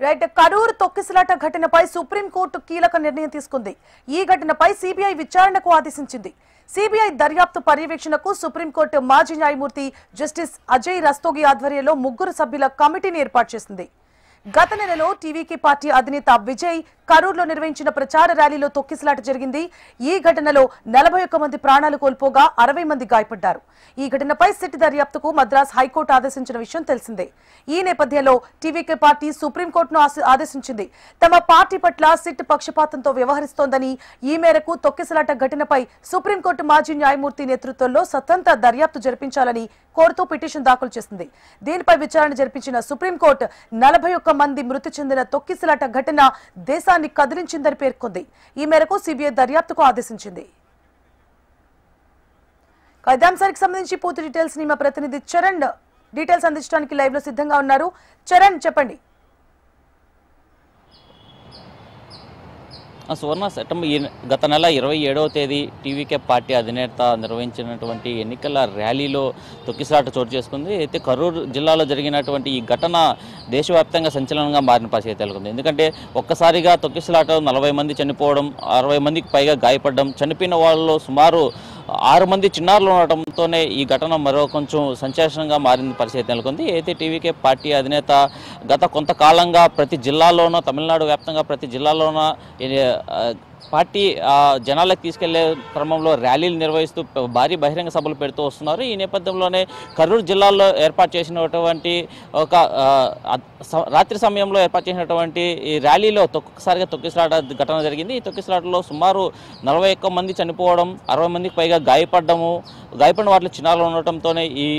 Right Karur తొక్కిసలాట ఘటనపై supreme court కీలక నిర్ణయం తీసుకుంది. ఈ ఘటనపై సిబిఐ విచారణకు ఆదేశించింది. సిబిఐ దర్యాప్తు పర్యవేక్షణకు సుప్రీంకోర్టు మాజీ న్యాయమూర్తి జస్టిస్ అజయ్ రస్తోగి ఆధ్వర్యంలో 3 సభ్యుల కమిటీని ఏర్పాటు చేసింది. గత నెలలో టీవీకే పార్టీ అధినేత విజయ్ కరూరులో నిర్వహించిన ప్రచార ర్యాలీలో తొక్కిసలాట జరిగింది. ఈ ఘటనలో 41 మంది ప్రాణాలు కోల్పోగా 60 మంది గాయపడ్డారు. ఈ ఘటనపై సిట్ దర్యాప్తుకు మద్రాస్ హైకోర్టు ఆదేశించిన విషయం తెలిసిందే. ఈ నేపథ్యంలో టీవీకే పార్టీ సుప్రీంకోర్టును ఆదేశించింది. తమ పార్టీ పట్ల సిట్ పక్షపాతంతో వ్యవహరిస్తోందని, ఈ మేరకు తొక్కిసలాట ఘటనపై సుప్రీంకోర్టు మాజీ న్యాయమూర్తి నేతృత్వంలో స్వతంత్ర దర్యాప్తు జరిపించాలని కోరుతూ పిటిషన్ దాఖలు చేసింది. దీనిపై విచారణ జరిపించిన సుప్రీంకోర్టు 41 మంది మృతి చెందిన తొక్కిసలాట ఘటన దేశాన్ని కదిలించిందని పేర్కొంది. ఈ మేరకు సిబిఐ దర్యాప్తుకు ఆదేశించింది. ఇదే అంశానికి సంబంధించి పూర్తి డీటెయిల్స్ ని మా ప్రతినిధి చరణ్ డీటెయిల్స్ అందించడానికి లైవ్ లో సిద్ధంగా ఉన్నారు. చరణ్, చెప్పండి. సువర్ణ, గత నెల 27వ తేదీ టీవీకే పార్టీ అధినేత నిర్వహించినటువంటి ఎన్నికల ర్యాలీలో తొక్కిసలాట చోటు చేసుకుంది. అయితే కరూరు జిల్లాలో జరిగినటువంటి ఈ ఘటన దేశవ్యాప్తంగా సంచలనంగా మారిన పరిస్థితి నెలకొంది. ఎందుకంటే ఒక్కసారిగా తొక్కిసలాట 40 మంది చనిపోవడం, 60 మందికి పైగా గాయపడడం, చనిపోయిన వాళ్ళలో సుమారు 6 మంది చిన్నారులు ఉండటంతోనే ఈ ఘటన మరో కొంచెం సంచలనంగా మారిన పరిస్థితి నెలకొంది. అయితే టీవీకే పార్టీ అధినేత గత కొంతకాలంగా ప్రతి జిల్లాలోనూ, తమిళనాడు వ్యాప్తంగా ప్రతి జిల్లాలోనూ పార్టీ జనాలకు తీసుకెళ్లే క్రమంలో ర్యాలీలు నిర్వహిస్తూ భారీ బహిరంగ సభలు పెడుతూ వస్తున్నారు. ఈ నేపథ్యంలోనే కరూరు జిల్లాలో ఏర్పాటు చేసినటువంటి ఒక రాత్రి సమయంలో ఏర్పాటు చేసినటువంటి ఈ ర్యాలీలో ఒక్కసారిగా తొక్కిసలాట ఘటన జరిగింది. ఈ తొక్కిసలాటలో సుమారు 41 మంది చనిపోవడం, 60 మందికి పైగా గాయపడిన వాటిలో చిన్నారులు ఉండటంతోనే ఈ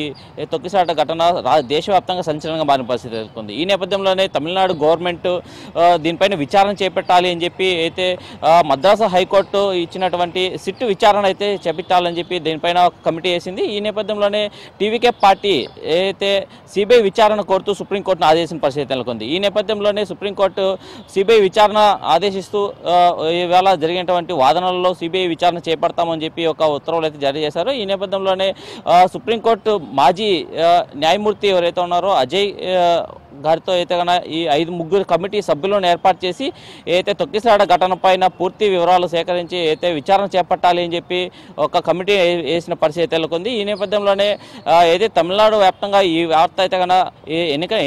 తొక్కిసలాట ఘటన దేశవ్యాప్తంగా సంచలనంగా మారిన పరిస్థితి నెలకొంది. ఈ నేపథ్యంలోనే తమిళనాడు గవర్నమెంట్ దీనిపైన విచారణ చేపట్టాలి అని చెప్పి అయితే మద్రాసు హైకోర్టు ఇచ్చినటువంటి సిట్ విచారణ అయితే చేపట్టాలని చెప్పి దీనిపైన కమిటీ వేసింది. ఈ నేపథ్యంలోనే టీవీకే పార్టీ అయితే సిబిఐ విచారణ కోరుతూ సుప్రీంకోర్టును ఆదేశించిన పరిస్థితి నెలకొంది. ఈ నేపథ్యంలోనే సుప్రీంకోర్టు సిబిఐ విచారణ ఆదేశిస్తూ ఈవేళ జరిగినటువంటి వాదనలలో సిబిఐ విచారణ చేపడతామని చెప్పి ఒక ఉత్తర్వులు అయితే జారీ చేశారు. ఈ నేపథ్యంలోనే సుప్రీంకోర్టు మాజీ న్యాయమూర్తి ఎవరైతే ఉన్నారో అజయ్ గారితో అయితే కన్నా ఈ 5 కమిటీ సభ్యులను ఏర్పాటు చేసి అయితే తొక్కిసలాట ఘటన పైన పూర్తి వివరాలు సేకరించి అయితే విచారణ చేపట్టాలి అని చెప్పి ఒక కమిటీ వేసిన పరిస్థితి నెలకొంది. ఈ నేపథ్యంలోనే అయితే తమిళనాడు వ్యాప్తంగా ఈ వార్త అయితే కన్నా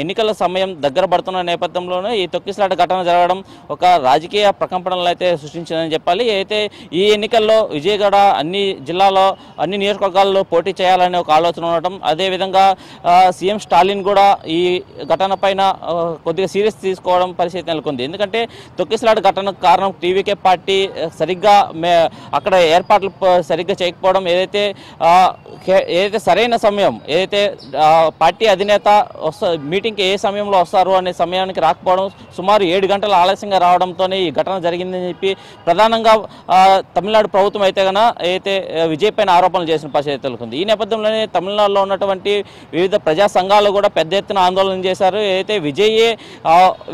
ఎన్నికల సమయం దగ్గర పడుతున్న నేపథ్యంలోనే ఈ తొక్కిసలాట ఘటన జరగడం ఒక రాజకీయ ప్రకంపనలు అయితే సృష్టించిందని చెప్పాలి. అయితే ఈ ఎన్నికల్లో విజయగడ అన్ని జిల్లాలో అన్ని నియోజకవర్గాల్లో పోటీ చేయాలనే ఒక ఆలోచన ఉండటం, అదేవిధంగా సీఎం స్టాలిన్ కూడా ఈ ఘటన పైన కొద్దిగా సీరియస్ తీసుకోవడం పరిస్థితి నెలకొంది. ఎందుకంటే తొక్కిసలాట ఘటనకు కారణం టీవీకే పార్టీ సరిగ్గా అక్కడ ఏర్పాట్లు సరిగ్గా చేయకపోవడం, ఏదైతే సరైన సమయం ఏదైతే పార్టీ అధినేత మీటింగ్కి ఏ సమయంలో వస్తారు అనే సమయానికి రాకపోవడం, సుమారు 7 గంటల ఆలస్యంగా రావడంతోనే ఈ ఘటన జరిగిందని చెప్పి ప్రధానంగా తమిళనాడు ప్రభుత్వం అయితే కన్నా అయితే విజయ్ పైన ఆరోపణలు చేసిన పరిస్థితి నెలకొంది. ఈ నేపథ్యంలోనే తమిళనాడులో ఉన్నటువంటి వివిధ ప్రజా సంఘాలు కూడా పెద్ద ఎత్తున ఆందోళన చేశారు. ఏదైతే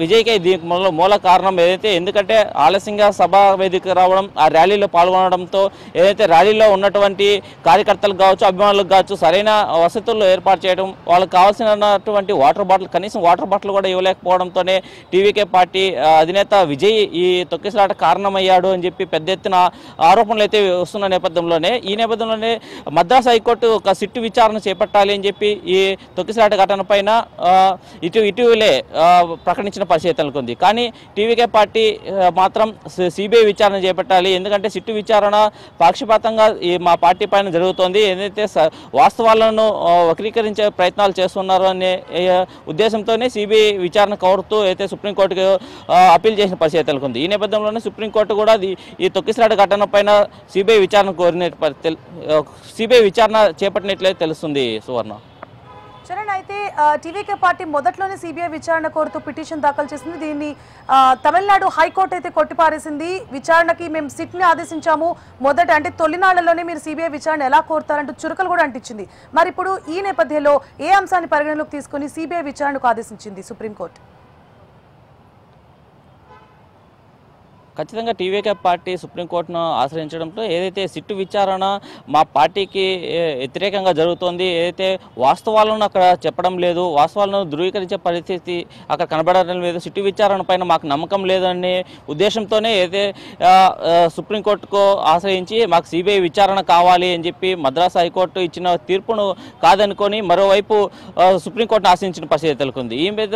విజయ్కే దీనికి మూల కారణం ఏదైతే, ఎందుకంటే ఆలస్యంగా సభా వేదిక రావడం, ఆ ర్యాలీలో పాల్గొనడంతో ఏదైతే ర్యాలీలో ఉన్నటువంటి కార్యకర్తలకు కావచ్చు, అభిమానులకు కావచ్చు సరైన వసతులు ఏర్పాటు చేయడం, వాళ్ళకి కావాల్సినటువంటి కనీసం వాటర్ బాటిల్ కూడా ఇవ్వలేకపోవడంతోనే టీవీకే పార్టీ అధినేత విజయ్ ఈ తొక్కిసలాట కారణమయ్యాడు అని చెప్పి పెద్ద ఎత్తున ఆరోపణలు అయితే వస్తున్న నేపథ్యంలోనే ఈ నేపథ్యంలోనే మద్రాసు హైకోర్టు ఒక సిట్టు విచారణ చేపట్టాలి అని చెప్పి ఈ తొక్కిసలాట ఘటన పైన ఇటీవలే ప్రకటించిన పరిస్థితి నెలకొంది. కానీ టీవీకే పార్టీ మాత్రం సిబిఐ విచారణ చేపట్టాలి, ఎందుకంటే సిట్టు విచారణ పాక్షపాతంగా మా పార్టీ పైన జరుగుతోంది, ఏదైతే వాస్తవాలను వక్రీకరించే ప్రయత్నాలు చేస్తున్నారు అనే ఉద్దేశంతోనే సిబిఐ విచారణ కోరుతూ అయితే సుప్రీంకోర్టుకు అప్పీల్ చేసిన పరిస్థితి నెలకొంది. ఈ నేపథ్యంలోనే సుప్రీంకోర్టు కూడా ఈ తొక్కిసలాట ఘటన పైన సిబిఐ విచారణ చేపట్టినట్లయితే తెలుస్తుంది. సువర్ణ, చరణ్, అయితే టీవీకే పార్టీ మొదట్లోనే సిబిఐ విచారణ కోరుతూ పిటిషన్ దాఖలు చేసింది. దీన్ని తమిళనాడు హైకోర్టు అయితే కొట్టిపారేసింది. విచారణకి మేము సిట్ని ఆదేశించాము, మొదట అంటే తొలినాళ్లలోనే మీరు సిబిఐ విచారణ ఎలా కోరుతారంటూ చురకలు కూడా అంటించింది. మరి ఇప్పుడు ఈ నేపథ్యంలో ఏ అంశాన్ని పరిగణలోకి తీసుకుని సిబిఐ విచారణకు ఆదేశించింది సుప్రీంకోర్టు? ఖచ్చితంగా టీవీకే పార్టీ సుప్రీంకోర్టును ఆశ్రయించడంతో ఏదైతే సిట్టు విచారణ మా పార్టీకి వ్యతిరేకంగా జరుగుతోంది, ఏదైతే వాస్తవాలను అక్కడ చెప్పడం లేదు, వాస్తవాలను ధృవీకరించే పరిస్థితి అక్కడ కనబడడం లేదు, సిట్టు విచారణ పైన మాకు నమ్మకం లేదనే ఉద్దేశంతోనే ఏదైతే సుప్రీంకోర్టుకు ఆశ్రయించి మాకు సిబిఐ విచారణ కావాలి అని చెప్పి మద్రాసు హైకోర్టు ఇచ్చిన తీర్పును కాదనుకొని మరోవైపు సుప్రీంకోర్టును ఆశ్రయించిన పరిస్థితి తెలుకుంది. ఈ మీద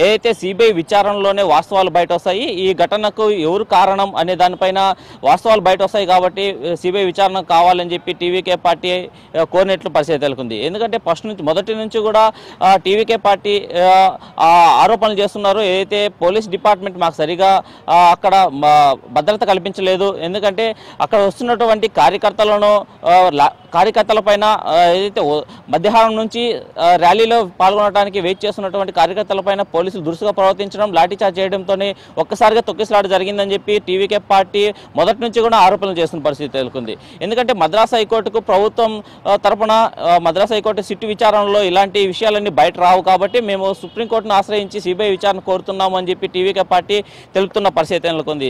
ఏదైతే సిబిఐ విచారణలోనే వాస్తవాలు బయట వస్తాయి, ఈ ఘటనకు ఎవరు కారణం అనే దానిపైన వాస్తవాలు బయట వస్తాయి కాబట్టి సిబిఐ విచారణ కావాలని చెప్పి టీవీకే పార్టీ కోరినట్లు పరిస్థితి తెలుకుంది. ఎందుకంటే మొదటి నుంచి కూడా టీవీకే పార్టీ ఆరోపణలు చేస్తున్నారు. ఏదైతే పోలీస్ డిపార్ట్మెంట్ మాకు సరిగా అక్కడ భద్రత కల్పించలేదు, ఎందుకంటే అక్కడ వస్తున్నటువంటి కార్యకర్తల పైన ఏదైతే మధ్యాహ్నం నుంచి ర్యాలీలో పాల్గొనడానికి వెయిట్ చేస్తున్నటువంటి కార్యకర్తల పైన పోలీసులు దురుసుగా ప్రవర్తించడం, లాఠీచార్జ్ చేయడంతోనే ఒక్కసారిగా తొక్కిసలాట జరిగిందని చెప్పి టీవీకే పార్టీ మొదటి నుంచి కూడా ఆరోపణలు చేస్తున్న పరిస్థితి తెలుకుంది. ఎందుకంటే మద్రాసు హైకోర్టుకు ప్రభుత్వం తరపున మద్రాసు హైకోర్టు సిట్టు విచారణలో ఇలాంటి విషయాలన్నీ బయట రావు కాబట్టి మేము సుప్రీంకోర్టును ఆశ్రయించి సిబిఐ విచారణ కోరుతున్నాము అని చెప్పి టీవీకే పార్టీ తెలుపుతున్న పరిస్థితి నెలకొంది.